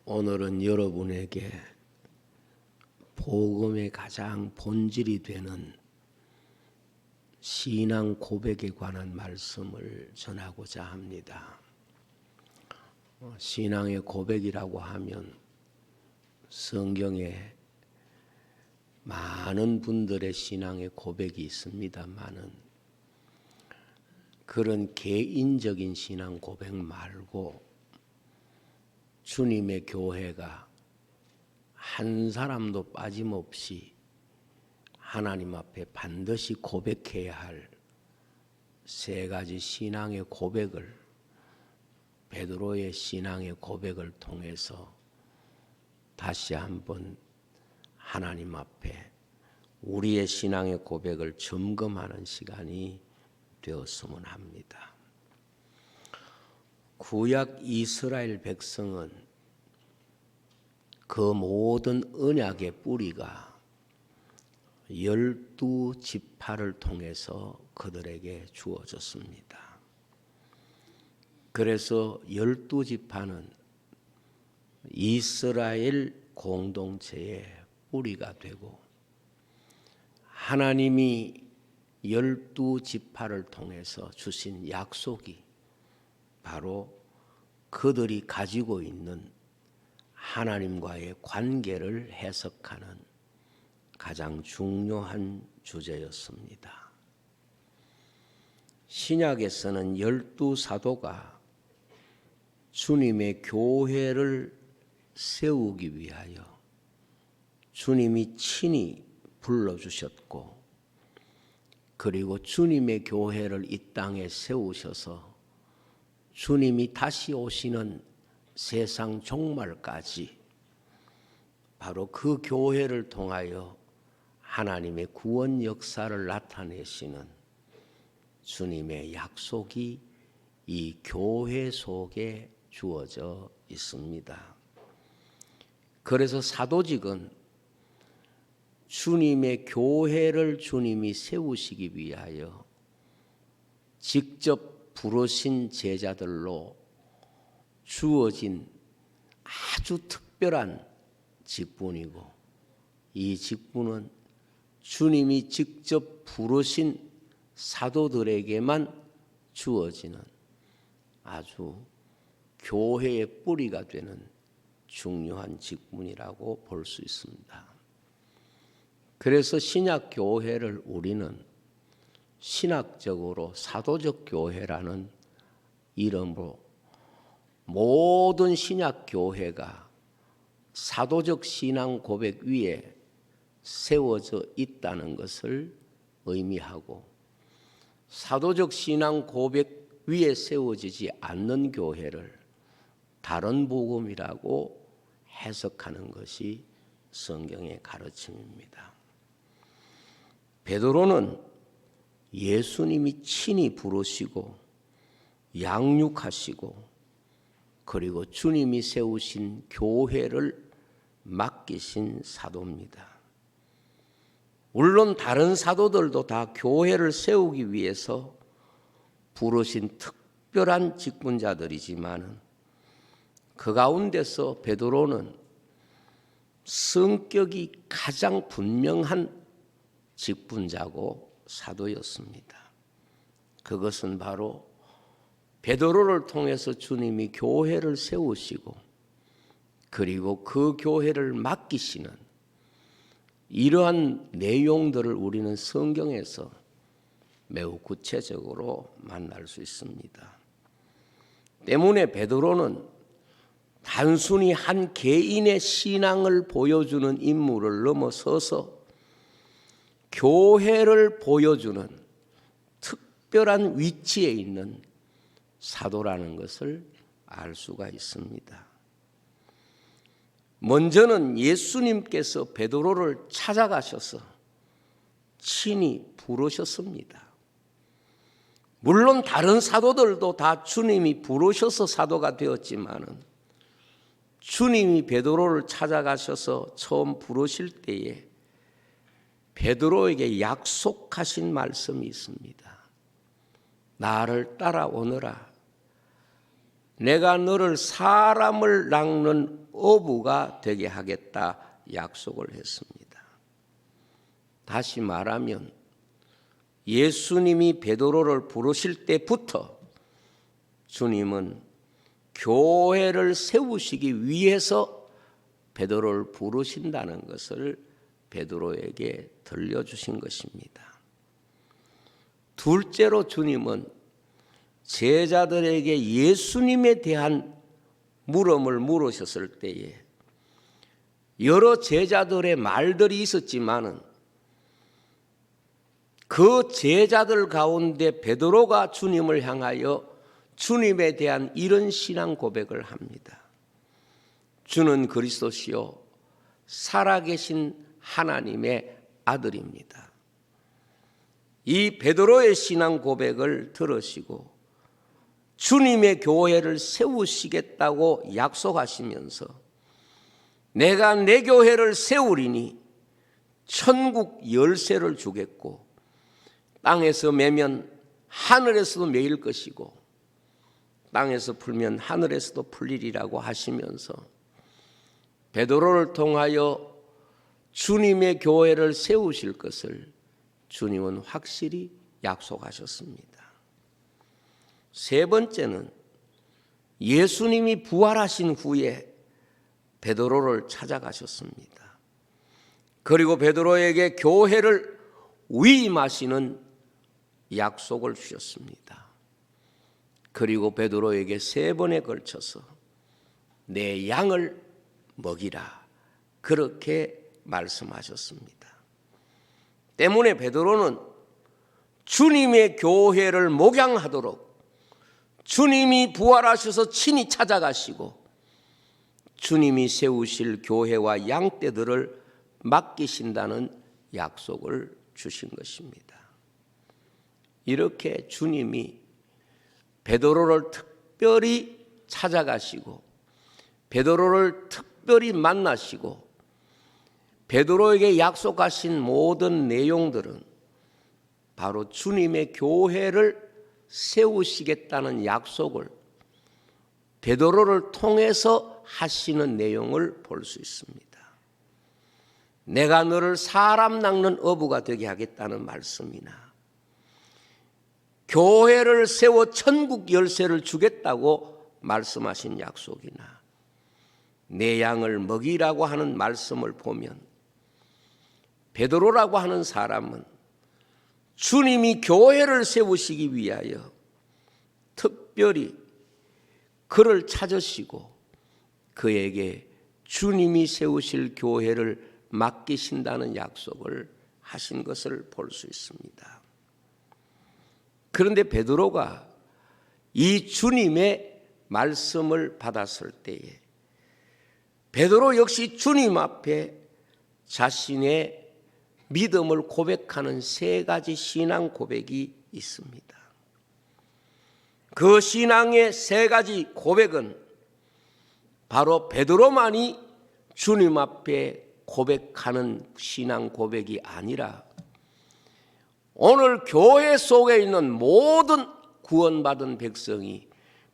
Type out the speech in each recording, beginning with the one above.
오늘은 여러분에게 복음의 가장 본질이 되는 신앙 고백에 관한 말씀을 전하고자 합니다. 신앙의 고백이라고 하면 성경에 많은 분들의 신앙의 고백이 있습니다만은 그런 개인적인 신앙 고백 말고 주님의 교회가 한 사람도 빠짐없이 하나님 앞에 반드시 고백해야 할 세 가지 신앙의 고백을 베드로의 신앙의 고백을 통해서 다시 한번 하나님 앞에 우리의 신앙의 고백을 점검하는 시간이 되었으면 합니다. 구약 이스라엘 백성은 그 모든 언약의 뿌리가 12지파를 통해서 그들에게 주어졌습니다. 그래서 12지파는 이스라엘 공동체의 뿌리가 되고 하나님이 12지파를 통해서 주신 약속이 바로 그들이 가지고 있는 하나님과의 관계를 해석하는 가장 중요한 주제였습니다. 신약에서는 12사도가 주님의 교회를 세우기 위하여 주님이 친히 불러주셨고 그리고 주님의 교회를 이 땅에 세우셔서 주님이 다시 오시는 세상 종말까지 바로 그 교회를 통하여 하나님의 구원 역사를 나타내시는 주님의 약속이 이 교회 속에 주어져 있습니다. 그래서 사도직은 주님의 교회를 주님이 세우시기 위하여 직접 부르신 제자들로 주어진 아주 특별한 직분이고 이 직분은 주님이 직접 부르신 사도들에게만 주어지는 아주 교회의 뿌리가 되는 중요한 직분이라고 볼 수 있습니다. 그래서 신약 교회를 우리는 신학적으로 사도적 교회라는 이름으로 모든 신약 교회가 사도적 신앙 고백 위에 세워져 있다는 것을 의미하고 사도적 신앙 고백 위에 세워지지 않는 교회를 다른 복음이라고 해석하는 것이 성경의 가르침입니다. 베드로는 예수님이 친히 부르시고 양육하시고 그리고 주님이 세우신 교회를 맡기신 사도입니다. 물론 다른 사도들도 다 교회를 세우기 위해서 부르신 특별한 직분자들이지만 그 가운데서 베드로는 성격이 가장 분명한 직분자고 사도였습니다. 그것은 바로 베드로를 통해서 주님이 교회를 세우시고 그리고 그 교회를 맡기시는 이러한 내용들을 우리는 성경에서 매우 구체적으로 만날 수 있습니다. 때문에 베드로는 단순히 한 개인의 신앙을 보여주는 인물을 넘어서서 교회를 보여주는 특별한 위치에 있는 사도라는 것을 알 수가 있습니다. 먼저는 예수님께서 베드로를 찾아가셔서 친히 부르셨습니다. 물론 다른 사도들도 다 주님이 부르셔서 사도가 되었지만은 주님이 베드로를 찾아가셔서 처음 부르실 때에 베드로에게 약속하신 말씀이 있습니다. 나를 따라오너라. 내가 너를 사람을 낚는 어부가 되게 하겠다 약속을 했습니다. 다시 말하면 예수님이 베드로를 부르실 때부터 주님은 교회를 세우시기 위해서 베드로를 부르신다는 것을 베드로에게 들려주신 것입니다. 둘째로 주님은 제자들에게 예수님에 대한 물음을 물으셨을 때에 여러 제자들의 말들이 있었지만은 그 제자들 가운데 베드로가 주님을 향하여 주님에 대한 이런 신앙 고백을 합니다. 주는 그리스도시요 살아계신 하나님의 아들입니다. 이 베드로의 신앙 고백을 들으시고 주님의 교회를 세우시겠다고 약속하시면서 내가 내 교회를 세우리니 천국 열쇠를 주겠고 땅에서 매면 하늘에서도 매일 것이고 땅에서 풀면 하늘에서도 풀리리라고 하시면서 베드로를 통하여 주님의 교회를 세우실 것을 주님은 확실히 약속하셨습니다. 세 번째는 예수님이 부활하신 후에 베드로를 찾아가셨습니다. 그리고 베드로에게 교회를 위임하시는 약속을 주셨습니다. 그리고 베드로에게 세 번에 걸쳐서 내 양을 먹이라 그렇게 말씀하셨습니다. 때문에 베드로는 주님의 교회를 목양하도록 주님이 부활하셔서 친히 찾아가시고 주님이 세우실 교회와 양떼들을 맡기신다는 약속을 주신 것입니다. 이렇게 주님이 베드로를 특별히 찾아가시고 베드로를 특별히 만나시고 베드로에게 약속하신 모든 내용들은 바로 주님의 교회를 세우시겠다는 약속을 베드로를 통해서 하시는 내용을 볼 수 있습니다. 내가 너를 사람 낚는 어부가 되게 하겠다는 말씀이나 교회를 세워 천국 열쇠를 주겠다고 말씀하신 약속이나 내 양을 먹이라고 하는 말씀을 보면 베드로라고 하는 사람은 주님이 교회를 세우시기 위하여 특별히 그를 찾으시고 그에게 주님이 세우실 교회를 맡기신다는 약속을 하신 것을 볼 수 있습니다. 그런데 베드로가 이 주님의 말씀을 받았을 때에 베드로 역시 주님 앞에 자신의 믿음을 고백하는 세 가지 신앙 고백이 있습니다. 그 신앙의 세 가지 고백은 바로 베드로만이 주님 앞에 고백하는 신앙 고백이 아니라 오늘 교회 속에 있는 모든 구원받은 백성이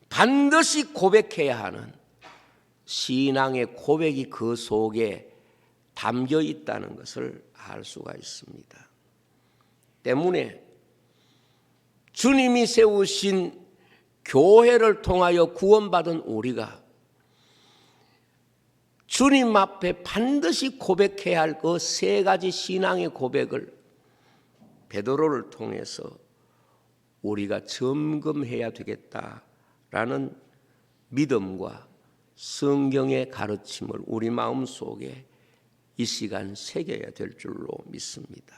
반드시 고백해야 하는 신앙의 고백이 그 속에 담겨 있다는 것을 알 수가 있습니다. 때문에 주님이 세우신 교회를 통하여 구원받은 우리가 주님 앞에 반드시 고백해야 할 그 세 가지 신앙의 고백을 베드로를 통해서 우리가 점검해야 되겠다라는 믿음과 성경의 가르침을 우리 마음속에 이 시간 새겨야 될 줄로 믿습니다.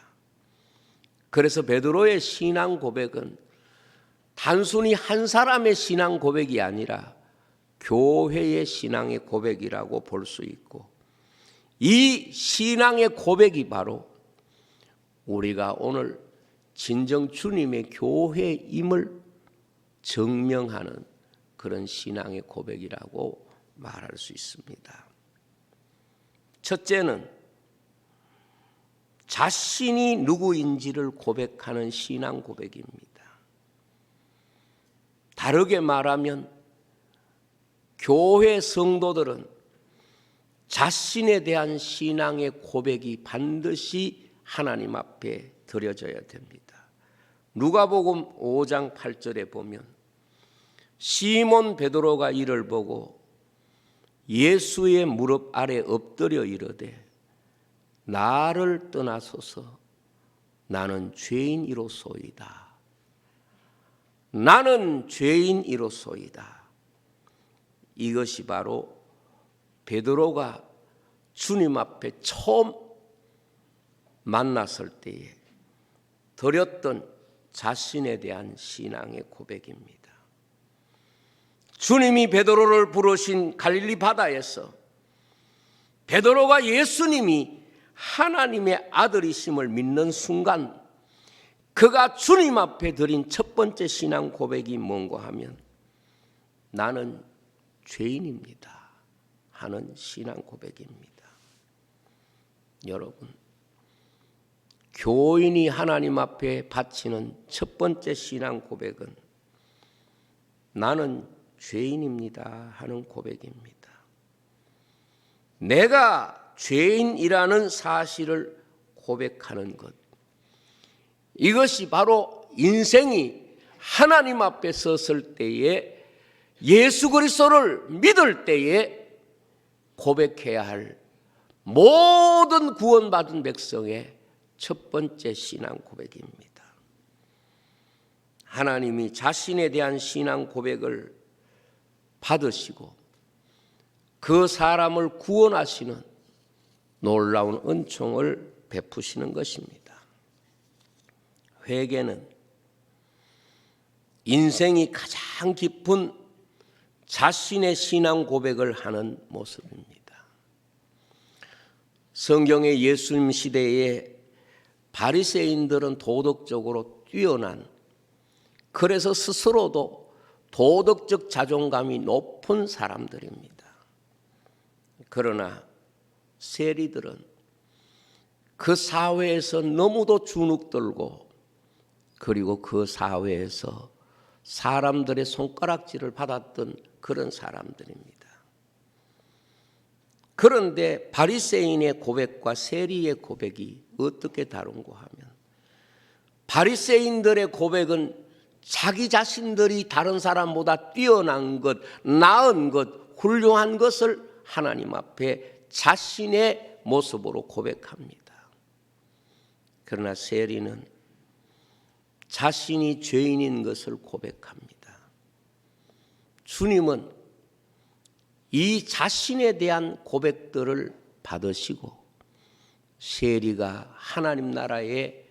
그래서 베드로의 신앙 고백은 단순히 한 사람의 신앙 고백이 아니라 교회의 신앙의 고백이라고 볼 수 있고 이 신앙의 고백이 바로 우리가 오늘 진정 주님의 교회임을 증명하는 그런 신앙의 고백이라고 말할 수 있습니다. 첫째는 자신이 누구인지를 고백하는 신앙 고백입니다. 다르게 말하면 교회 성도들은 자신에 대한 신앙의 고백이 반드시 하나님 앞에 드려져야 됩니다. 누가복음 5장 8절에 보면 시몬 베드로가 이를 보고 예수의 무릎 아래 엎드려 이르되 나를 떠나소서 나는 죄인이로소이다. 나는 죄인이로소이다. 이것이 바로 베드로가 주님 앞에 처음 만났을 때에 드렸던 자신에 대한 신앙의 고백입니다. 주님이 베드로를 부르신 갈릴리 바다에서 베드로가 예수님이 하나님의 아들이심을 믿는 순간 그가 주님 앞에 드린 첫 번째 신앙 고백이 뭔가 하면 나는 죄인입니다 하는 신앙 고백입니다. 여러분, 교인이 하나님 앞에 바치는 첫 번째 신앙 고백은 나는 죄인입니다 하는 고백입니다. 내가 죄인이라는 사실을 고백하는 것, 이것이 바로 인생이 하나님 앞에 섰을 때에 예수 그리스도를 믿을 때에 고백해야 할 모든 구원받은 백성의 첫 번째 신앙 고백입니다. 하나님이 자신에 대한 신앙 고백을 받으시고 그 사람을 구원하시는 놀라운 은총을 베푸시는 것입니다. 회개는 인생이 가장 깊은 자신의 신앙 고백을 하는 모습입니다. 성경의 예수님 시대에 바리새인들은 도덕적으로 뛰어난, 그래서 스스로도 도덕적 자존감이 높은 사람들입니다. 그러나 세리들은 그 사회에서 너무도 주눅들고 그리고 그 사회에서 사람들의 손가락질을 받았던 그런 사람들입니다. 그런데 바리새인의 고백과 세리의 고백이 어떻게 다른가 하면 바리새인들의 고백은 자기 자신들이 다른 사람보다 뛰어난 것, 나은 것, 훌륭한 것을 하나님 앞에 자신의 모습으로 고백합니다. 그러나 세리는 자신이 죄인인 것을 고백합니다. 주님은 이 자신에 대한 고백들을 받으시고 세리가 하나님 나라에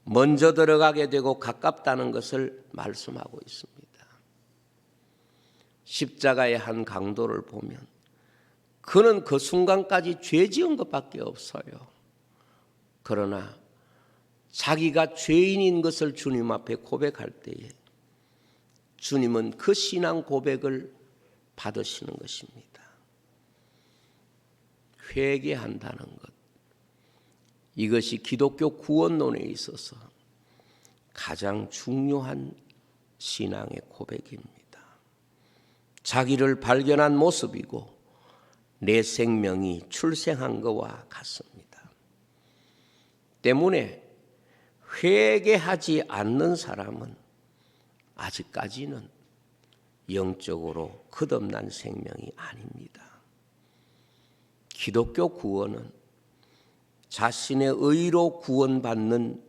먼저 들어가게 되고 가깝다는 것을 말씀하고 있습니다. 십자가의 한 강도를 보면 그는 그 순간까지 죄 지은 것밖에 없어요. 그러나 자기가 죄인인 것을 주님 앞에 고백할 때에 주님은 그 신앙 고백을 받으시는 것입니다. 회개한다는 것, 이것이 기독교 구원론에 있어서 가장 중요한 신앙의 고백입니다. 자기를 발견한 모습이고 내 생명이 출생한 것과 같습니다. 때문에 회개하지 않는 사람은 아직까지는 영적으로 거듭난 생명이 아닙니다. 기독교 구원은 자신의 의로 구원받는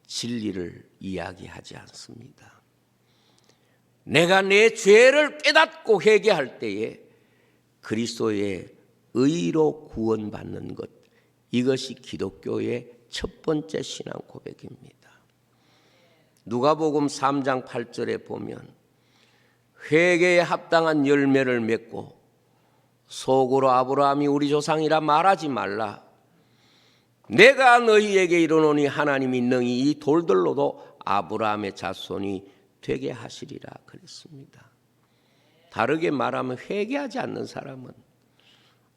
진리를 이야기하지 않습니다. 내가 내 죄를 깨닫고 회개할 때에 그리스도의 의로 구원받는 것, 이것이 기독교의 첫 번째 신앙 고백입니다. 누가복음 3장 8절에 보면 회개에 합당한 열매를 맺고 속으로 아브라함이 우리 조상이라 말하지 말라. 내가 너희에게 이르노니 하나님이 능히 이 돌들로도 아브라함의 자손이 되게 하시리라 그랬습니다. 다르게 말하면 회개하지 않는 사람은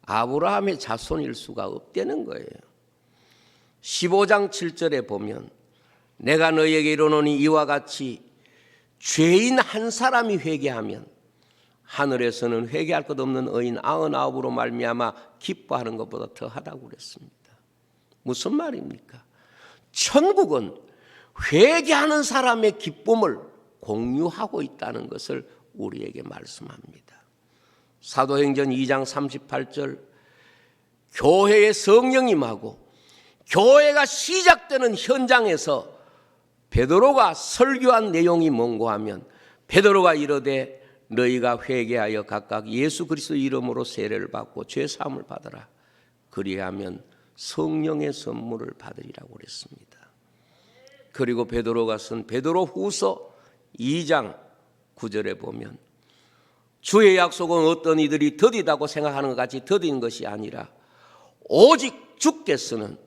아브라함의 자손일 수가 없다는 거예요. 15장 7절에 보면 내가 너희에게 이르노니 이와 같이 죄인 한 사람이 회개하면 하늘에서는 회개할 것 없는 의인 99으로 말미암아 기뻐하는 것보다 더하다고 그랬습니다. 무슨 말입니까? 천국은 회개하는 사람의 기쁨을 공유하고 있다는 것을 우리에게 말씀합니다. 사도행전 2장 38절, 교회에 성령이 임하고 교회가 시작되는 현장에서 베드로가 설교한 내용이 뭔고 하면, 베드로가 이르되 너희가 회개하여 각각 예수 그리스도 이름으로 세례를 받고 죄 사함을 받으라. 그리하면 성령의 선물을 받으리라고 그랬습니다. 그리고 베드로가 쓴 베드로 후서 2장 9절에 보면, 주의 약속은 어떤 이들이 더디다고 생각하는 것 같이 더딘 것이 아니라 오직 주께서는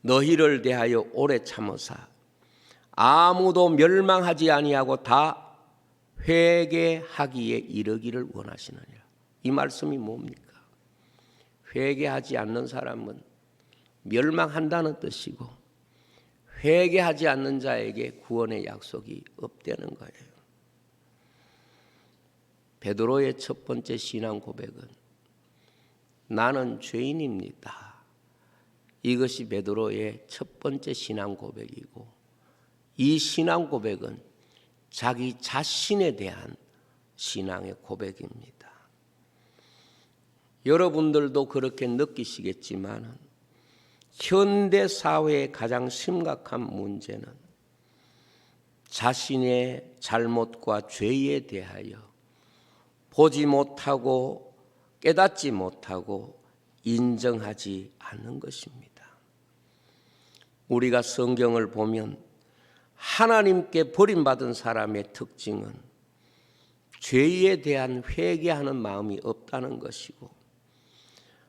너희를 대하여 오래 참으사 아무도 멸망하지 아니하고 다 회개하기에 이르기를 원하시느니라. 이 말씀이 뭡니까? 회개하지 않는 사람은 멸망한다는 뜻이고, 회개하지 않는 자에게 구원의 약속이 없다는 거예요. 베드로의 첫 번째 신앙 고백은 나는 죄인입니다. 이것이 베드로의 첫 번째 신앙 고백이고, 이 신앙 고백은 자기 자신에 대한 신앙의 고백입니다. 여러분들도 그렇게 느끼시겠지만 현대 사회의 가장 심각한 문제는 자신의 잘못과 죄에 대하여 보지 못하고 깨닫지 못하고 인정하지 않는 것입니다. 우리가 성경을 보면 하나님께 버림받은 사람의 특징은 죄에 대한 회개하는 마음이 없다는 것이고,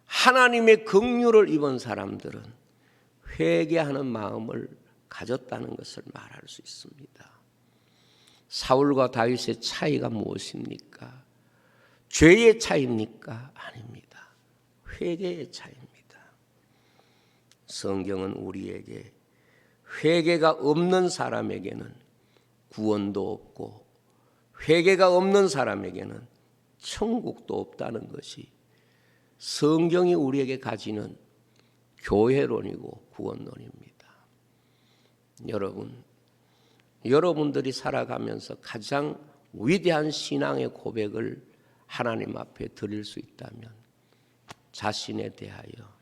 하나님의 긍휼을 입은 사람들은 회개하는 마음을 가졌다는 것을 말할 수 있습니다. 사울과 다윗의 차이가 무엇입니까? 죄의 차이입니까? 아닙니다. 회개의 차이입니다. 성경은 우리에게 회개가 없는 사람에게는 구원도 없고 회개가 없는 사람에게는 천국도 없다는 것이 성경이 우리에게 가지는 교회론이고 구원론입니다. 여러분들이 살아가면서 가장 위대한 신앙의 고백을 하나님 앞에 드릴 수 있다면 자신에 대하여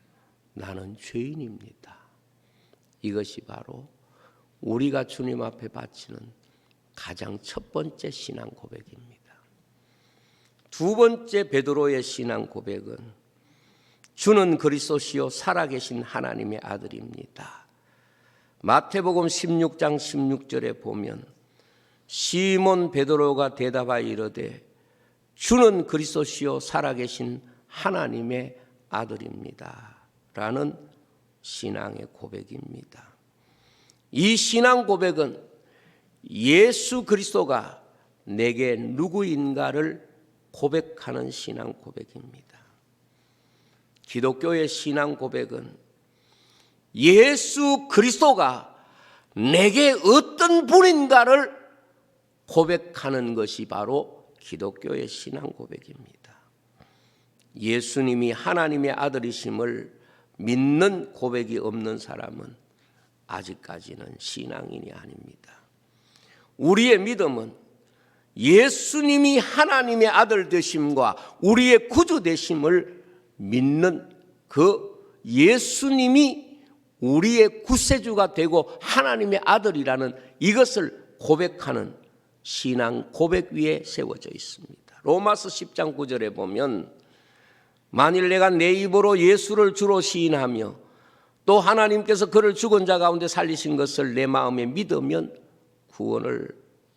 나는 죄인입니다. 이것이 바로 우리가 주님 앞에 바치는 가장 첫 번째 신앙 고백입니다. 두 번째 베드로의 신앙 고백은 주는 그리스도시요 살아계신 하나님의 아들입니다. 마태복음 16장 16절에 보면 시몬 베드로가 대답하여 이르되 주는 그리스도시요 살아계신 하나님의 아들입니다. 라는 신앙의 고백입니다. 이 신앙 고백은 예수 그리스도가 내게 누구인가를 고백하는 신앙 고백입니다. 기독교의 신앙 고백은 예수 그리스도가 내게 어떤 분인가를 고백하는 것이 바로 기독교의 신앙 고백입니다. 예수님이 하나님의 아들이심을 믿는 고백이 없는 사람은 아직까지는 신앙인이 아닙니다. 우리의 믿음은 예수님이 하나님의 아들 되심과 우리의 구주 되심을 믿는 그 예수님이 우리의 구세주가 되고 하나님의 아들이라는 이것을 고백하는 신앙 고백 위에 세워져 있습니다. 로마서 10장 9절에 보면 만일 내가 내 입으로 예수를 주로 시인하며 또 하나님께서 그를 죽은 자 가운데 살리신 것을 내 마음에 믿으면 구원을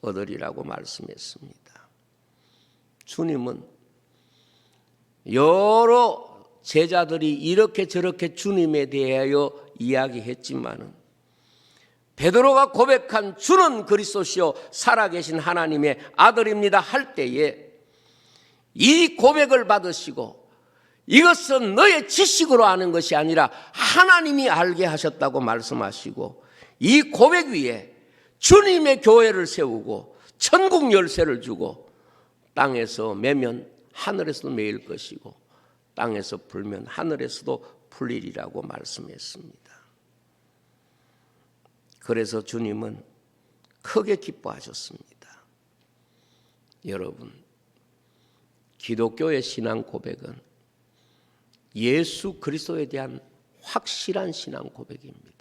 얻으리라고 말씀했습니다. 주님은 여러 제자들이 이렇게 저렇게 주님에 대하여 이야기했지만은 베드로가 고백한 주는 그리스도시요 살아계신 하나님의 아들입니다 할 때에 이 고백을 받으시고 이것은 너의 지식으로 아는 것이 아니라 하나님이 알게 하셨다고 말씀하시고 이 고백 위에 주님의 교회를 세우고 천국 열쇠를 주고 땅에서 매면 하늘에서도 매일 것이고 땅에서 불면 하늘에서도 풀리리라고 말씀했습니다. 그래서 주님은 크게 기뻐하셨습니다. 여러분, 기독교의 신앙 고백은 예수 그리스도에 대한 확실한 신앙 고백입니다.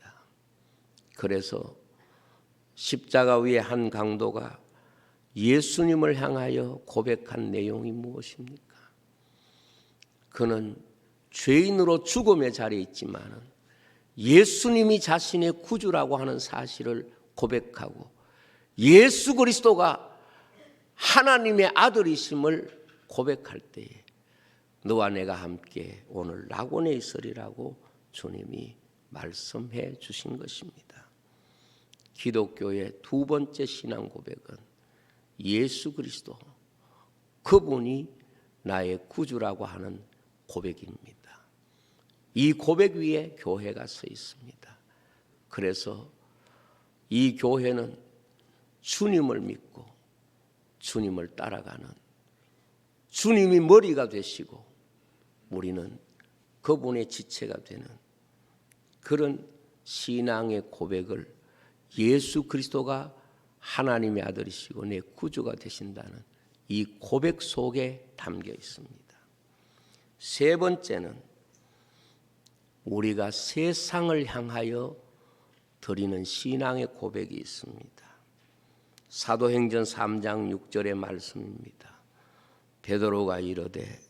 그래서 십자가 위에 한 강도가 예수님을 향하여 고백한 내용이 무엇입니까? 그는 죄인으로 죽음의 자리에 있지만 예수님이 자신의 구주라고 하는 사실을 고백하고 예수 그리스도가 하나님의 아들이심을 고백할 때에 너와 내가 함께 오늘 낙원에 있으리라고 주님이 말씀해 주신 것입니다. 기독교의 두 번째 신앙 고백은 예수 그리스도, 그분이 나의 구주라고 하는 고백입니다. 이 고백 위에 교회가 서 있습니다. 그래서 이 교회는 주님을 믿고 주님을 따라가는, 주님이 머리가 되시고 우리는 그분의 지체가 되는 그런 신앙의 고백을, 예수 그리스도가 하나님의 아들이시고 내 구주가 되신다는 이 고백 속에 담겨 있습니다. 세 번째는 우리가 세상을 향하여 드리는 신앙의 고백이 있습니다. 사도행전 3장 6절의 말씀입니다. 베드로가 이르되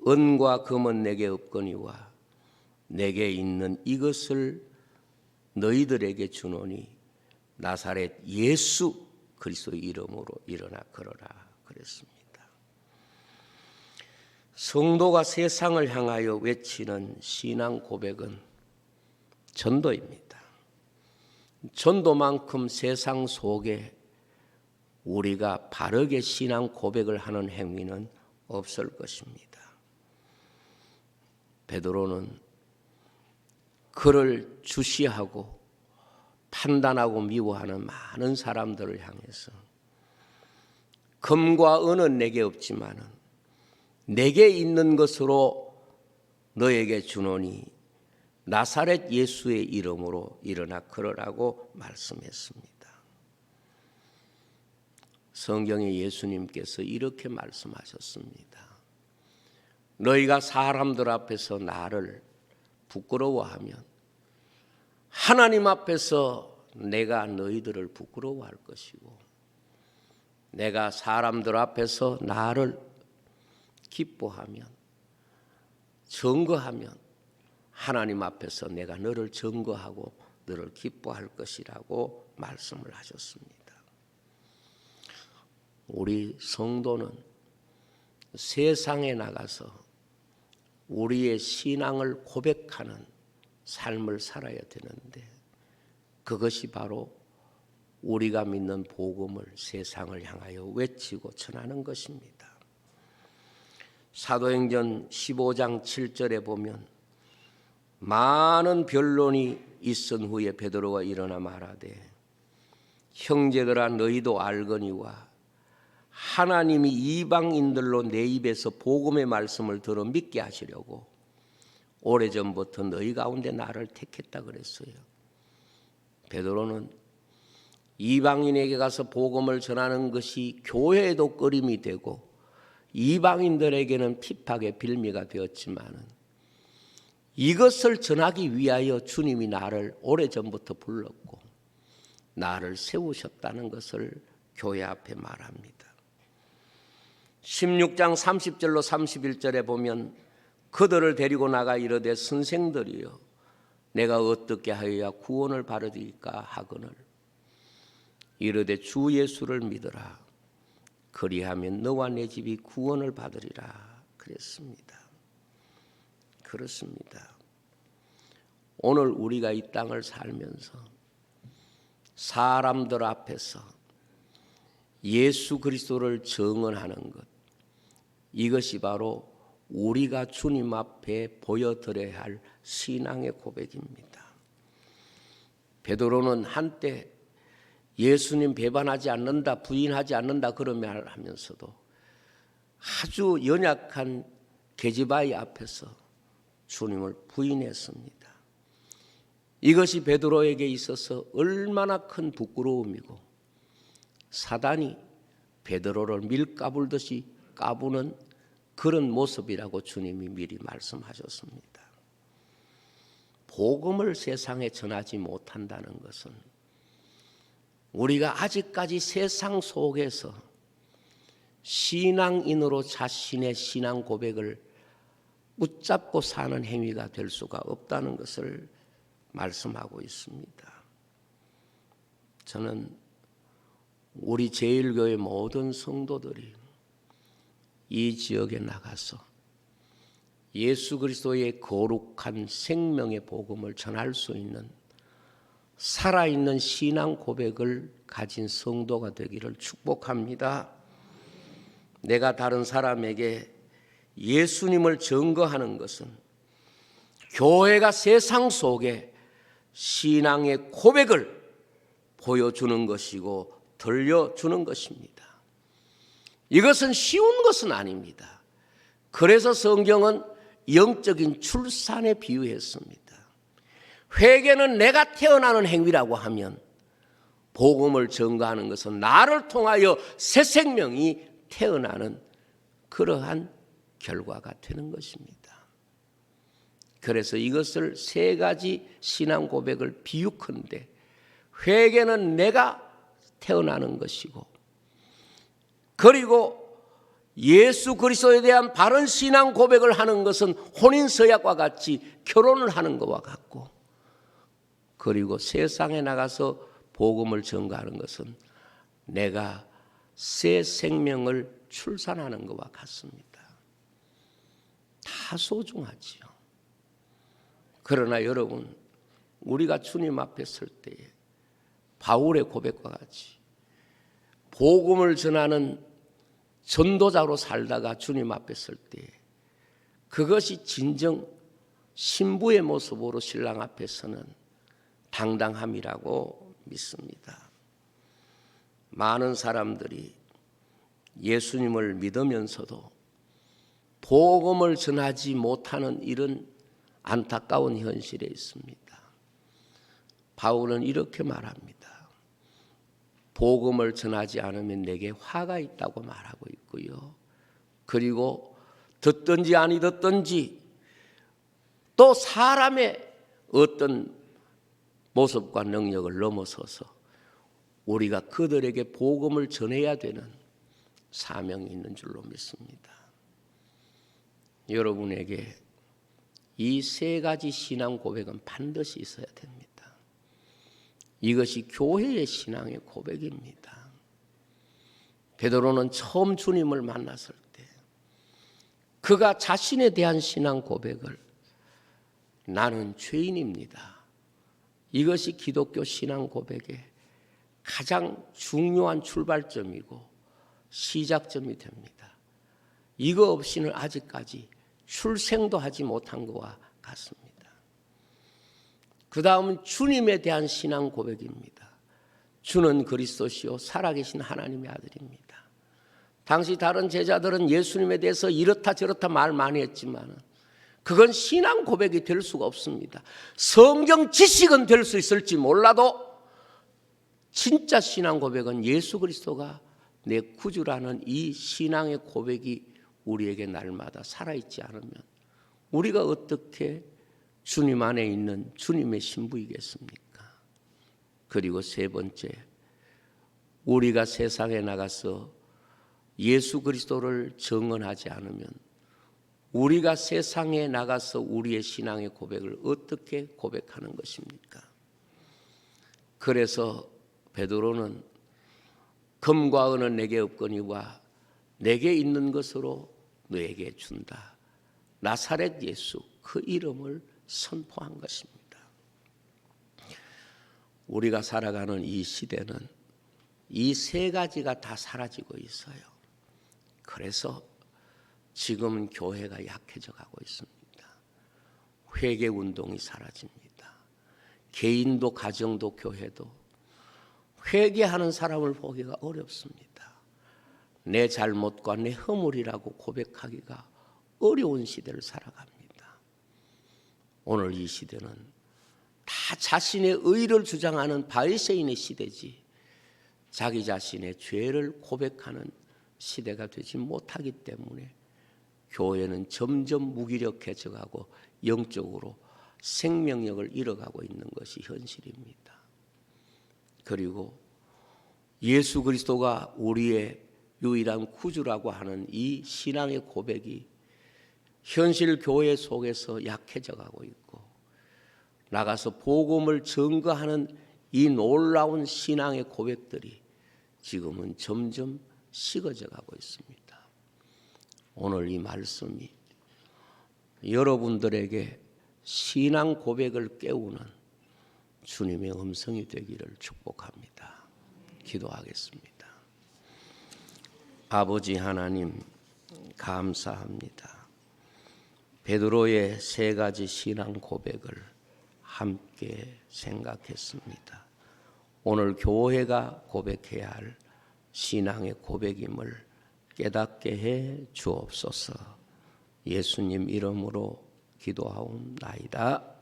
은과 금은 내게 없거니와 내게 있는 이것을 너희들에게 주노니 나사렛 예수 그리스도의 이름으로 일어나 걸어라 그랬습니다. 성도가 세상을 향하여 외치는 신앙 고백은 전도입니다. 전도만큼 세상 속에 우리가 바르게 신앙 고백을 하는 행위는 없을 것입니다. 베드로는 그를 주시하고 판단하고 미워하는 많은 사람들을 향해서 금과 은은 내게 없지만은 내게 있는 것으로 너에게 주노니 나사렛 예수의 이름으로 일어나 걸으라고 말씀했습니다. 성경에 예수님께서 이렇게 말씀하셨습니다. 너희가 사람들 앞에서 나를 부끄러워하면 하나님 앞에서 내가 너희들을 부끄러워할 것이고, 내가 사람들 앞에서 나를 기뻐하면, 증거하면 하나님 앞에서 내가 너를 증거하고 너를 기뻐할 것이라고 말씀을 하셨습니다. 우리 성도는 세상에 나가서 우리의 신앙을 고백하는 삶을 살아야 되는데, 그것이 바로 우리가 믿는 복음을 세상을 향하여 외치고 전하는 것입니다. 사도행전 15장 7절에 보면 많은 변론이 있은 후에 베드로가 일어나 말하되 형제들아 너희도 알거니와 하나님이 이방인들로 내 입에서 복음의 말씀을 들어 믿게 하시려고 오래전부터 너희 가운데 나를 택했다 그랬어요. 베드로는 이방인에게 가서 복음을 전하는 것이 교회에도 꺼림이 되고 이방인들에게는 핍박의 빌미가 되었지만은 이것을 전하기 위하여 주님이 나를 오래전부터 불렀고 나를 세우셨다는 것을 교회 앞에 말합니다. 16장 30절로 31절에 보면 그들을 데리고 나가 이르되 선생들이여 내가 어떻게 하여야 구원을 받으리까 하거늘 이르되 주 예수를 믿으라 그리하면 너와 내 집이 구원을 받으리라 그랬습니다. 그렇습니다. 오늘 우리가 이 땅을 살면서 사람들 앞에서 예수 그리스도를 증언하는 것, 이것이 바로 우리가 주님 앞에 보여드려야 할 신앙의 고백입니다. 베드로는 한때 예수님 배반하지 않는다, 부인하지 않는다 그러면 하면서도 아주 연약한 계집아이 앞에서 주님을 부인했습니다. 이것이 베드로에게 있어서 얼마나 큰 부끄러움이고 사단이 베드로를 밀 까불듯이 까부는 그런 모습이라고 주님이 미리 말씀하셨습니다. 복음을 세상에 전하지 못한다는 것은 우리가 아직까지 세상 속에서 신앙인으로 자신의 신앙 고백을 붙잡고 사는 행위가 될 수가 없다는 것을 말씀하고 있습니다. 저는 우리 제1교회 모든 성도들이 이 지역에 나가서 예수 그리스도의 거룩한 생명의 복음을 전할 수 있는 살아있는 신앙 고백을 가진 성도가 되기를 축복합니다. 내가 다른 사람에게 예수님을 증거하는 것은 교회가 세상 속에 신앙의 고백을 보여주는 것이고 들려주는 것입니다. 이것은 쉬운 것은 아닙니다. 그래서 성경은 영적인 출산에 비유했습니다. 회개는 내가 태어나는 행위라고 하면 복음을 증거하는 것은 나를 통하여 새 생명이 태어나는 그러한 결과가 되는 것입니다. 그래서 이것을 세 가지 신앙 고백을 비유컨대 회개는 내가 태어나는 것이고, 그리고 예수 그리스도에 대한 바른 신앙 고백을 하는 것은 혼인서약과 같이 결혼을 하는 것과 같고, 그리고 세상에 나가서 복음을 전가하는 것은 내가 새 생명을 출산하는 것과 같습니다. 다 소중하지요. 그러나 여러분, 우리가 주님 앞에 설 때에 바울의 고백과 같이 복음을 전하는 전도자로 살다가 주님 앞에 설 때에 그것이 진정 신부의 모습으로 신랑 앞에 서는 당당함이라고 믿습니다. 많은 사람들이 예수님을 믿으면서도 복음을 전하지 못하는 이런 안타까운 현실에 있습니다. 바울은 이렇게 말합니다. 복음을 전하지 않으면 내게 화가 있다고 말하고 있고요. 그리고 듣든지 아니 듣든지 또 사람의 어떤 모습과 능력을 넘어서서 우리가 그들에게 복음을 전해야 되는 사명이 있는 줄로 믿습니다. 여러분에게 이 세 가지 신앙 고백은 반드시 있어야 됩니다. 이것이 교회의 신앙의 고백입니다. 베드로는 처음 주님을 만났을 때 그가 자신에 대한 신앙 고백을 나는 죄인입니다. 이것이 기독교 신앙 고백의 가장 중요한 출발점이고 시작점이 됩니다. 이거 없이는 아직까지 출생도 하지 못한 것과 같습니다. 그 다음은 주님에 대한 신앙 고백입니다. 주는 그리스도시요 살아계신 하나님의 아들입니다. 당시 다른 제자들은 예수님에 대해서 이렇다 저렇다 말 많이 했지만 그건 신앙 고백이 될 수가 없습니다. 성경 지식은 될 수 있을지 몰라도 진짜 신앙 고백은 예수 그리스도가 내 구주라는 이 신앙의 고백이 우리에게 날마다 살아있지 않으면 우리가 어떻게 주님 안에 있는 주님의 신부이겠습니까? 그리고 세 번째, 우리가 세상에 나가서 예수 그리스도를 증언하지 않으면 우리가 세상에 나가서 우리의 신앙의 고백을 어떻게 고백하는 것입니까? 그래서 베드로는 금과 은은 내게 없거니와 내게 있는 것으로 너에게 준다. 나사렛 예수 그 이름을 선포한 것입니다. 우리가 살아가는 이 시대는 이 세 가지가 다 사라지고 있어요. 그래서 지금은 교회가 약해져 가고 있습니다. 회개 운동이 사라집니다. 개인도 가정도 교회도 회개하는 사람을 보기가 어렵습니다. 내 잘못과 내 허물이라고 고백하기가 어려운 시대를 살아갑니다. 오늘 이 시대는 다 자신의 의를 주장하는 바리새인의 시대지 자기 자신의 죄를 고백하는 시대가 되지 못하기 때문에 교회는 점점 무기력해져 가고 영적으로 생명력을 잃어가고 있는 것이 현실입니다. 그리고 예수 그리스도가 우리의 유일한 구주라고 하는 이 신앙의 고백이 현실 교회 속에서 약해져 가고 있고 나가서 복음을 증거하는 이 놀라운 신앙의 고백들이 지금은 점점 식어져 가고 있습니다. 오늘 이 말씀이 여러분들에게 신앙 고백을 깨우는 주님의 음성이 되기를 축복합니다. 기도하겠습니다. 아버지 하나님 감사합니다. 베드로의 세 가지 신앙 고백을 함께 생각했습니다. 오늘 교회가 고백해야 할 신앙의 고백임을 깨닫게 해 주옵소서. 예수님 이름으로 기도하옵나이다.